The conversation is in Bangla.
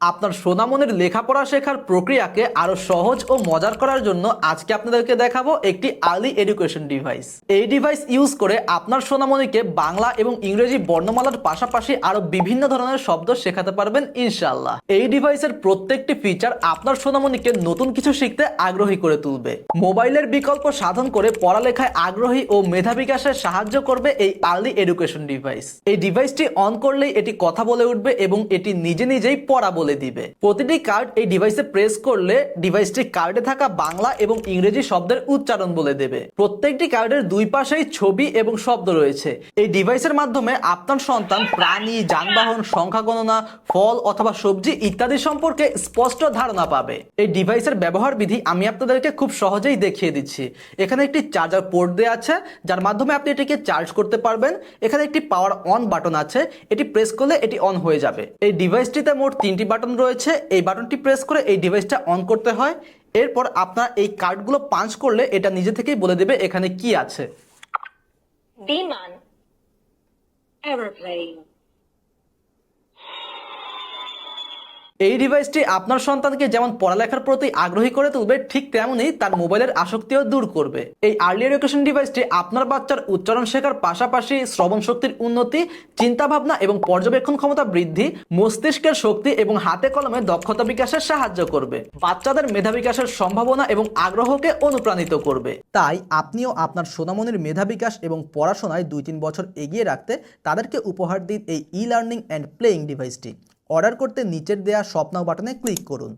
আপনার সোনামনির লেখাপড়া শেখার প্রক্রিয়াকে আরো সহজ ও মজার করার জন্য আজকে আপনাদেরকে দেখাবো একটি আর্লি এডুকেশন ডিভাইস। এই ডিভাইস ইউজ করে আপনার সোনামনিকে বাংলা এবং ইংরেজি বর্ণমালার পাশাপাশি আরো বিভিন্ন ধরনের শব্দ শেখাতে পারবেন ইনশাআল্লাহ। এই ডিভাইসের প্রত্যেকটি ফিচার আপনার সোনামনিকে নতুন কিছু শিখতে আগ্রহী করে তুলবে। মোবাইলের বিকল্প সাধন করে পড়ালেখায় আগ্রহী ও মেধা বিকাশে সাহায্য করবে এই আর্লি এডুকেশন ডিভাইস। এই ডিভাইসটি অন করলেই এটি কথা বলে উঠবে এবং এটি নিজে নিজেই পড়া বলে দিবে। প্রতিটি কার্ড এই ডিভাইসে প্রেস করলে ডিভাইসটি কার্ডে থাকা বাংলা এবং ইংরেজি শব্দের উচ্চারণ বলে দেবে। প্রত্যেকটি কার্ডের দুই পাশেই ছবি এবং শব্দ রয়েছে। এই ডিভাইসের মাধ্যমে আপনার সন্তান প্রাণী, যানবাহন, সংখ্যা গণনা, ফল অথবা সবজি ইত্যাদি সম্পর্কে স্পষ্ট ধারণা পাবে। এই ডিভাইসের ব্যবহার বিধি আমি আপনাদেরকে খুব সহজেই দেখিয়ে দিচ্ছি। এখানে একটি চার্জার পোর্ট দেওয়া আছে যার মাধ্যমে আপনি এটিকে চার্জ করতে পারবেন। এখানে একটি পাওয়ার অন বাটন আছে, এটি প্রেস করলে এটি অন হয়ে যাবে। এই ডিভাইসটিতে মোট 3টি বাটন রয়েছে। এই বাটনটি প্রেস করে এই ডিভাইসটা অন করতে হয়। এরপর আপনারা এই কার্ডগুলো পাঞ্চ করলে এটা নিজে থেকেই বলে দেবে এখানে কি আছে। বিমান, aeroplane, এই ডিভাইসটি আপনার সন্তানকে যেমন পড়ালেখার প্রতি আগ্রহী করে তুলবে, ঠিক তেমনি তার মোবাইলের আসক্তিও দূর করবে। এই আর্লি এডুকেশন ডিভাইসটি আপনার বাচ্চার উচ্চারণ শেখার পাশাপাশি শ্রবণ শক্তির উন্নতি, চিন্তা ভাবনা এবং পর্যবেক্ষণ ক্ষমতা বৃদ্ধি, মস্তিষ্কের শক্তি এবং হাতে কলমে দক্ষতা বিকাশে সাহায্য করবে। বাচ্চাদের মেধা বিকাশের সম্ভাবনা এবং আগ্রহকে অনুপ্রাণিত করবে। তাই আপনিও আপনার সোনামনির মেধা বিকাশ এবং পড়াশোনায় 2-3 বছর এগিয়ে রাখতে তাদেরকে উপহার দিন এই ই লার্নিং অ্যান্ড প্লেইং ডিভাইসটি। অর্ডার করতে নিচের দেয়া শপ নাও বাটনে ক্লিক করুন।